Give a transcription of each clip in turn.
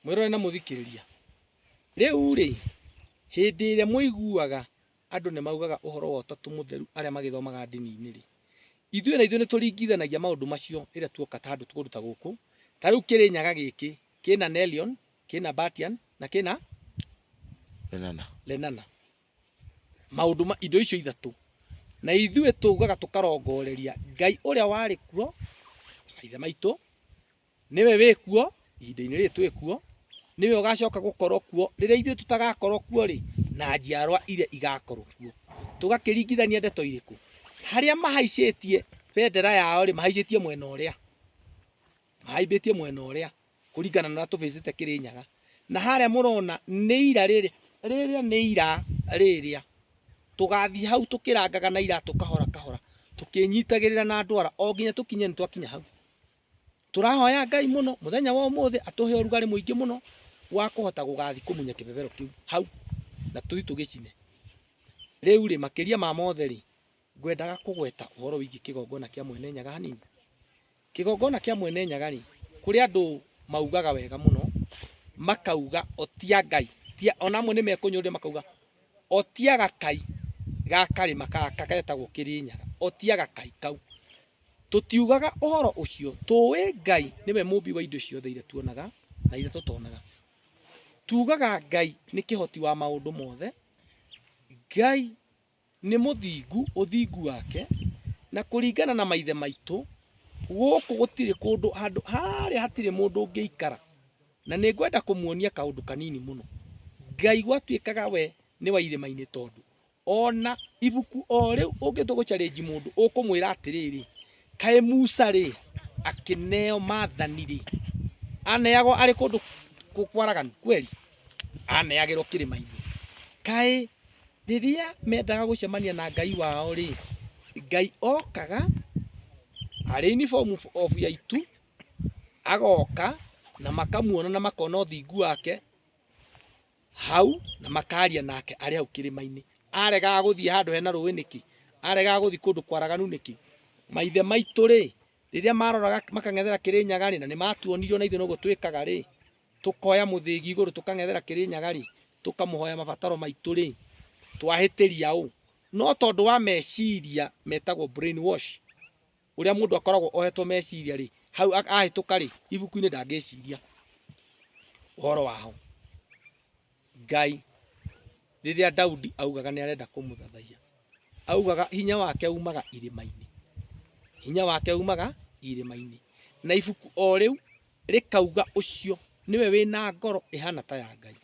mwirore na muthikiriria riu ri hindi ire muiguaga andu ne maugaga uhoro wa utatu mutheru aria magithomaga ndini-ini ri ithuĩ na ithuĩ nĩtũringithanagia maũndũ macio rĩrĩa tuoka ta andũ kũndũ ta gũkũ. Ta rĩu Kĩrĩnyaga gĩkĩ kĩna Nelion, kĩna Batian na kĩna Lenana. Maũndũ indo icio ithatũ na ithuĩ tugaga tũkarongoreria Ngai ũrĩa warĩ kuo maithe maitũ, nĩwe wĩ kuo ihinda-inĩ rĩrĩ twĩ kuo, nĩwe ũgacoka gũkorwo kuo rĩrĩa ithuĩ tũtagakorwo kuo rĩ, na njiarwa iria igakorwo kuo. Tũgakĩringithania ndeto irĩkũ? Haria mahaicĩtie bendera yao rĩ, mahaicĩtie mwena ũrĩa, mahaimbĩtie mwena ũrĩa kũringana na tũbĩcĩte Kĩrĩnyaga. Na harĩa mũrona nĩ ira rĩrĩa nĩ ira rĩrĩa tũgathiĩ hau tũkĩrangaga na iratũ kahora kahora tũkĩnyitagĩrĩra na ndwara o nginya tũkinye nĩ twakinya hau. Tũrahoya Ngai mũno mũthenya wa ũmũthĩ atũhe ũrugarĩ mũingĩ mũno wa kũhota gũgathiĩ kũmunya kĩbebero kĩu hau na tũthiĩ tũgĩcine. Rĩu rĩ makĩria ma mothe rĩ, ngwendaga kũgweta ũhoro wĩgiĩ kĩgongona kĩa Mwene Nyaga hanini. Kĩgongona kĩa Mwene Nyaga rĩ, kũrĩ andũ maugaga wega mũno makauga otia Ngai, ona amwe nĩmekũnyũrũria makauga otiaga Kai gakarĩma kagetagwo Kĩrĩnyaga, otiaga Kai kau. Tũtiugaga ũhoro ũcio, tũĩ Ngai nĩwe mũmbi wa indo ciothe iria tuonaga na iria tũtonaga. Tugaga Ngai nĩ kĩhoti wa maũndũ mothe, Ngai nĩ mũthingu, ũthingu wake na kũringana na maithe maitũ gũkũ gũtirĩ kũndũ handũ harĩa hatirĩ mũndũ ũngĩikara. Na nĩ ngwenda kũmuonia kaũndũ kanini mũno. Ngai gwatuĩkaga we nĩ wa irĩma-inĩ, tondũ ona ibuku o rĩu ũngĩtua gũchallenge mũndũ ũkũmwĩra atĩrĩrĩ, kaĩ Musa rĩ akĩneo maathani rĩ aneagwo arĩ kũndũ kwaraganu kweli? Aneagĩrwo kĩrĩma-inĩ. Kaĩ rĩrĩa mendaga gũcemania na Ngai wao rĩ, Ngai okaga arĩ uniform of ya itu, agoka na makamuona na makona ũthingu wake hau na makaria nake arĩ hau kĩrĩma-inĩ. Aregaga gũthiĩ handũ hena rũĩ nĩkĩ? Aregaga gũthiĩ kũndũ kwaraganu nĩkĩ? Maithe maitũ rĩ, rĩrĩa maroraga makang'ethera Kĩrĩnyaga rĩ, na nĩ matuonirio na ithuĩ noguo twĩkaga rĩ, tũkoya mũthĩgi igũrũ tũkang'ethera Kĩrĩnyaga rĩ, tũkamũhoya mabataro maitũ rĩ, twahĩtĩria ũ? No tondũ wa meciria metagwo brain wash, ũrĩa mũndũ akoragwo ohetwo meciria rĩ, hau ahĩtũka rĩ, ibuku-inĩ ndangĩciria ũhoro wao. Ngai rĩrĩa Daudi augaga nĩ arenda kũmũthathaiya, augaga hinya wake umaga irĩma-inĩ, hinya wake umaga irĩma-inĩ. Na ibuku o rĩu rĩkauga ũcio nĩwe wĩna ngoro ĩhana ta ya Ngai.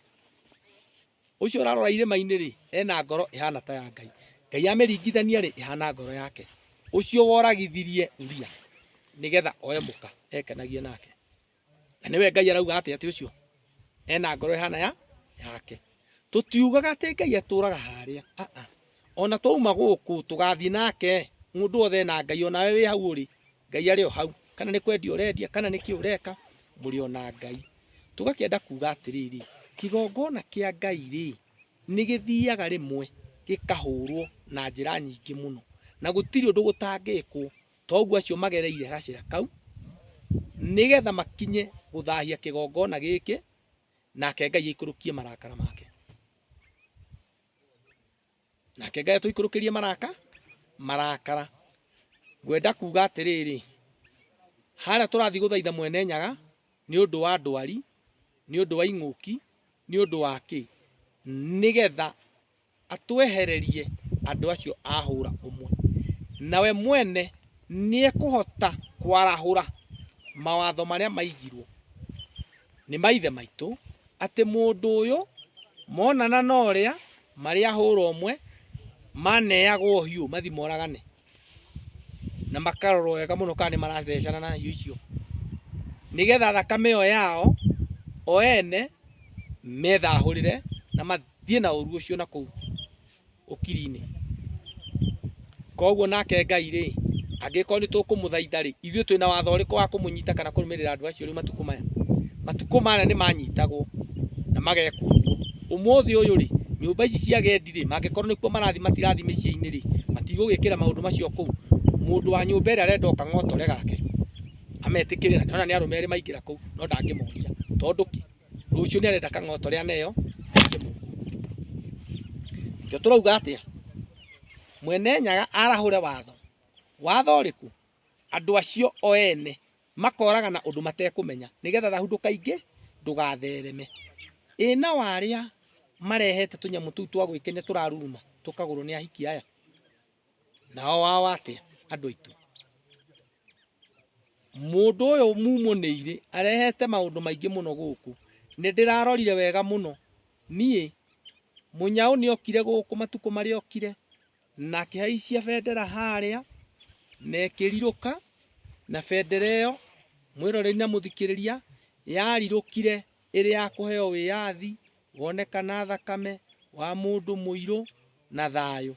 Ũcio ũrarora irĩma-inĩ rĩ, ena ngoro ĩhana ta ya Ngai. Ngai amĩringithania rĩ, ĩhana ngoro yake. Ũcio woragithirie Uria nĩgetha oe mũka ekenagie nake, na nĩwe Ngai arauga atĩ ũcio ena ngoro ĩhana yake. Tũtiugaga atĩ Ngai atũraga harĩa, ona twauma gũkũ tũgathiĩ nake. Mũndũ wothe ena Ngai, onawe wĩ hau ũrĩ, Ngai arĩ o hau. Kana nĩ kwendia ũrendia, kana nĩkĩ ũreka, mũrĩ ona Ngai. Tũgakĩenda kuga atĩrĩrĩ, kĩgongona kĩa Ngai rĩ, nĩ gĩthiaga rĩmwe gĩkahũrwo na njĩra nyingĩ mũno, na gũtirĩ ũndũ gũtangĩkwo. Toguo acio magereire gacĩra kau nĩgetha makinye gũthahia kĩgongona gĩkĩ, nake Ngai aikũrũkie marakara make. Nake Ngai atũikũrũkĩrie marakara. Ngwenda kuga atĩrĩrĩ, harĩa tũrathiĩ gũthaitha Mwene Nyaga nĩ ũndũ wa ndwari, nĩ ũndũ wa ing'ũki, nĩ ũndũ wa kĩ? Nĩgetha atwehererie andũ acio ahũra ũmwe. Nawe mwene nĩ ekũhota kwarahũra mawatho marĩa maigirwo nĩ maithe maitũ, atĩ mũndũ ũyũ monana na ũrĩa marĩ ahũra ũmwe maneagwo hiũ mathi moragane, na makarorwo wega mũno kana nĩ marathecana na hiũ icio, nĩgetha thakame ĩyo yao o ene methahũrĩre na mathiĩ na ũru ũcio na kũu ũkiri-inĩ. Koguo nake Ngai rĩ, angĩkorwo nĩ tũkũmũthaitha rĩ, ithuĩ twĩna watho ũrĩkũ wa kũmũnyita kana kũrũmĩrĩra andũ acio rĩu matukũ maya? Matukũ maya nĩ manyitagwo na magekwo ũguo. Ũmũthĩ ũyũ rĩ, nyũmba ici cia agendi rĩ, mangĩkorwo nĩkuo marathiĩ matirathiĩ mĩciĩ-inĩ rĩ, matigũgĩkĩra maũndũ macio kũu. Mũndũ wa nyũmba ĩrĩa arenda o kang'otore gake ametĩkĩrĩra, nĩona nĩ arũme erĩ maingĩra kũu, no ndangĩmoria tondũ kĩ? rucio ni arenda kang'oto ria neyo kio turauga atia Mwene Nyaga arahure watho riku andu acio o ene makoraga na undu matekumenya nigetha thahundo kaingi ndugathereme ina waria marehete tunyamu tu twa gwikenya turaruruma tukagurwo ni ahiki aya nao wao atia andu aitu mundu uyu mumuniire arehete maundu maingi muno guku ni ndirarorire wega muno nie Munyao ni okire guku matuko mari okire na akihaicia bendera haria na ikiriruka na bendera iyo mwiroreri na muthikiriria yarirukire iri ya kuheo wiyathi wonekana thakame wa mundu muiru na thayo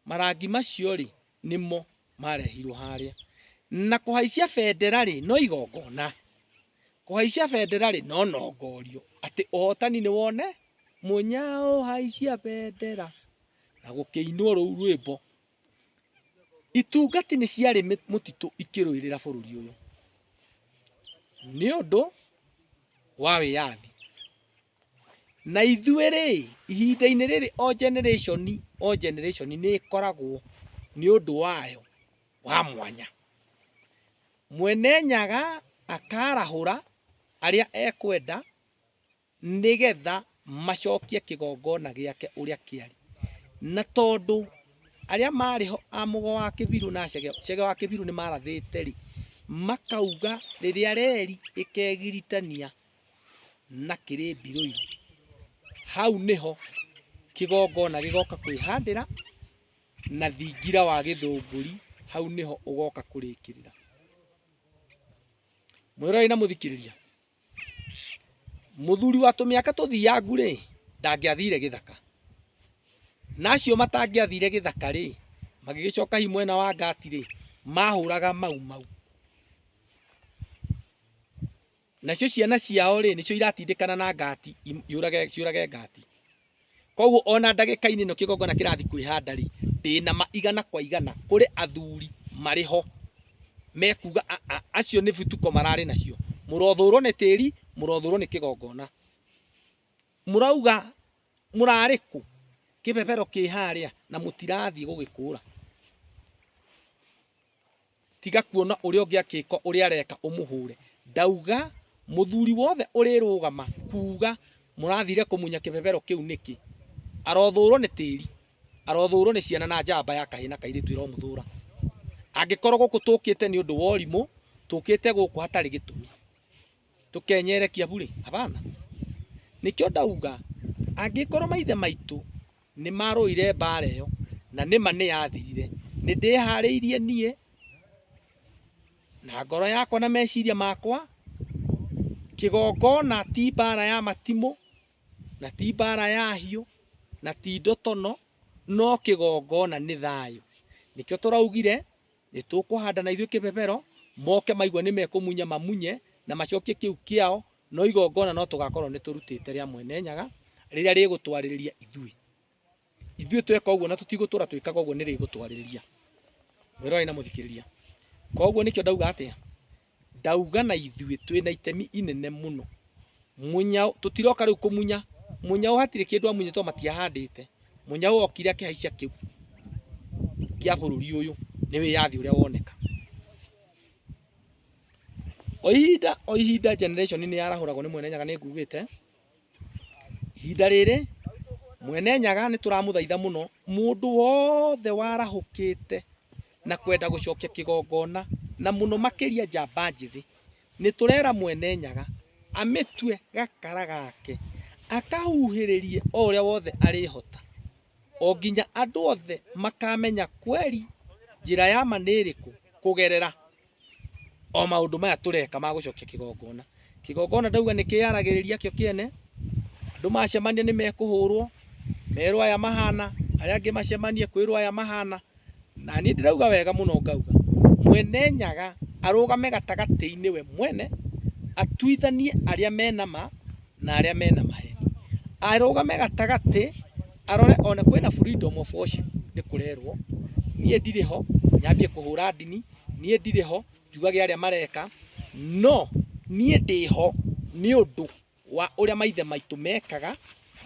marangi macio ri nimo marehirwo haria na kuhaicia bendera ri no igongona kuhaicia bendera ri no nongorio ati uhotani ni wone Munyao haicia bendera na gukiinwo ruu rwimbo itungati ni ciari mutitu ikiruirira bururi uyu ni undu wa wiyathi na ithuiri ihinda-ini riri o generation ni ikoragwo ni undu wayo wa mwanya Mwene Nyaga akarahura aria ekwenda nigetha macokie kigongona giake uria kiari na tondu aria mariho amugo wa kibiru na cege wa kibiru ni marathite ri makauga riria reri ikegiritania na kirimbiru hau niho kigongona gigoka kwihandira na thingira wa githunguri hau niho ugoka kurikirira mwiroi na muthikiriria muthuri wa tumiaka tuthiangu ri ndangiathire githaka nacio matangiathire githaka ri magigicoka hi mwena wa ngati ri mahuraga mau nacio ciana ciao ri nicio iratindikana na ngati ciurage ngati koguo ona ndagika-ini no kigongona kirathi kwihanda ri ndina maigana kwa igana kuri athuri mariho mekuga acio ni vituko marari nacio murothurwo ni tiri murothurwo ni kigongona murauga murariku kibebero kiharia na mutirathi gugikura tiga kuona uria ungiakiko uria areka umuhure ndauga muthuri wothe urirugama kuga murathire kumunya kibebero kiu niki arothurwo ni tiri arothurwo ni ciana na njamba ya kahina kairitu iro muthura angikorwo guku tukite ni undu wa urimu tukite guku hatari gitumi tukenyerekia bure abana nikio ndauga angikorwo maithe maitu ni maruire mbara iyo na nima ni yathirire ni ndihariirie nie na ngoro yakwa na meciria makwa kigongona ti mbara ya matimu na ti mbara ya hiu na ti ndotono no kigongona ni thayo nikio turaugire ni tukuhanda na ithuĩ kibebero moke maigua ni mekumunya mamunye na macokie kiu kiao no igongona no tugakorwo ni turutite ria Mwene Nyaga riria rigutwaririria ithuĩ tweka uguo na tutigutura twikaga uguo ni rigutwaririria mwiroi na muthikiriria koguo nikio ndauga atia ndauga na ithuĩ twina itemi inene muno Munyao tutiroka riu kumunya Munyao hatire kindu amunye to matiahandite Munyao okire akihaicia kiu kia bururi uyu ni wiyathi uria woneka o ihinda generation ni yarahuragwo ni Mwene Nyaga ni ngugite ihinda riri Mwene Nyaga ni turamuthaitha muno mundu wothe warahukite na kwenda gucokia kigongona na muno makiria njamba njithi ni turera Mwene Nyaga amitwe gakara gake akahuhiririe o uria wothe arihota o nginya andu othe makamenya kweli njira ya maniriku kugerera o maundu maya tureka ma gucokia kigongona ndauga ni kiyaragiriria kio kiene andu macemania ni mekuhurwo merwa aya mahana aria angi macemanie kwirwa aya mahana na ni ndirauga wega muno ngauga Mwene Nyaga arugame gatagati-ini we mwene atuithanie aria mena ma na aria mena maheni arugame gatagati arore ona kwina freedom of worship ni kurerwo nie ndiriho nyambie kuhura ndini nie ndiriho njugage aria mareka no nie ndiho ni undu wa uria maithe maitu mekaga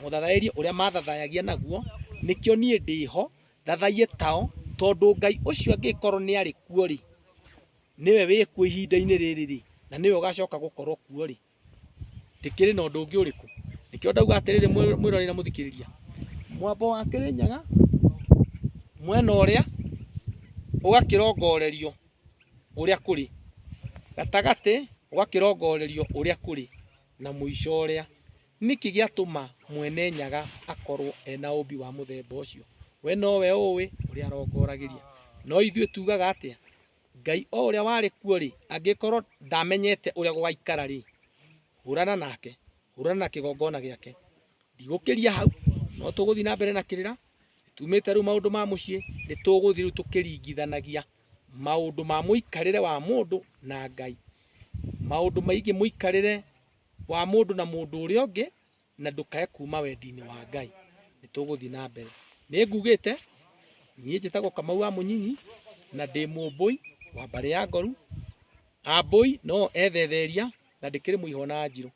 muthathairi uria mathathayagia naguo nikio nie ndiho thathaie tao tondu Ngai ucio angikorwo ni ari kuo ri niwe wi ku ihinda-ini riri ri na niwe ugacoka gukorwo kuo ri ndikiri na undu ungi uriku nikio ndauga atiriri mwirori na muthikiriria mwambo wa Kirinyaga mwena uria ugakirongorerio uria kuri gatagati ugakirongorerio uria kuri na muico uria niki giatuma mwene Nyaga akorwo ena umbi wa muthemba ucio we nowe uwi uria arongoragiria no ithuĩ tugaga atia Ngai o uria wari kuo ri angikorwo ndamenyete uria gwaikara ri hurana nake hurana na kigongona giake ndigukiria hau no tuguthi na mbere na kirira tumite ru maundu ma mucii ni tuguthi ru tukiringithanagia maundu ma muikarire wa mundu na Ngai maundu maingi muikarire wa mundu na mundu uria ungi na ndukae kuma wendi-ini wa Ngai ni tuguthi na mbere ni ngugite nie njitagwo Kamau wa Munyinyi na ndi mumbui wa mbari ya Ngoru ambui no ethetheria na ndikiri muihona Njiru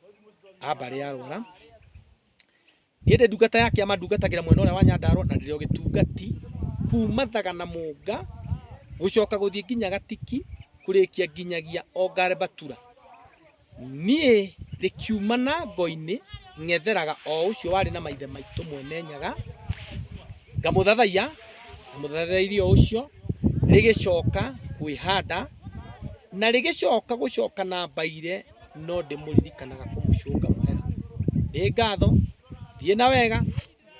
a mbari ya Rwara nie ndi ndungata yake amandungatagira mwena uria wa Nyandarua na ndirio gitungati kuma Thagana Munga gucoka guthie nginya Gatiki kurikia nginyagia Ongare Batura nie rikiuma na Ngoi-ini ng'etheraga o ucio wari na maithe maitu mwene Nyaga ngamuthathaia na muthathairio ucio rigicoka kwihanda na rigicoka gucoka na mbaire no ndimuririkanaga kumucunga mwega ni ngatho thie na wega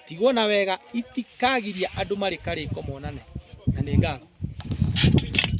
tigwo na wega itikagiria andu mari kariko monane na ni ngatho.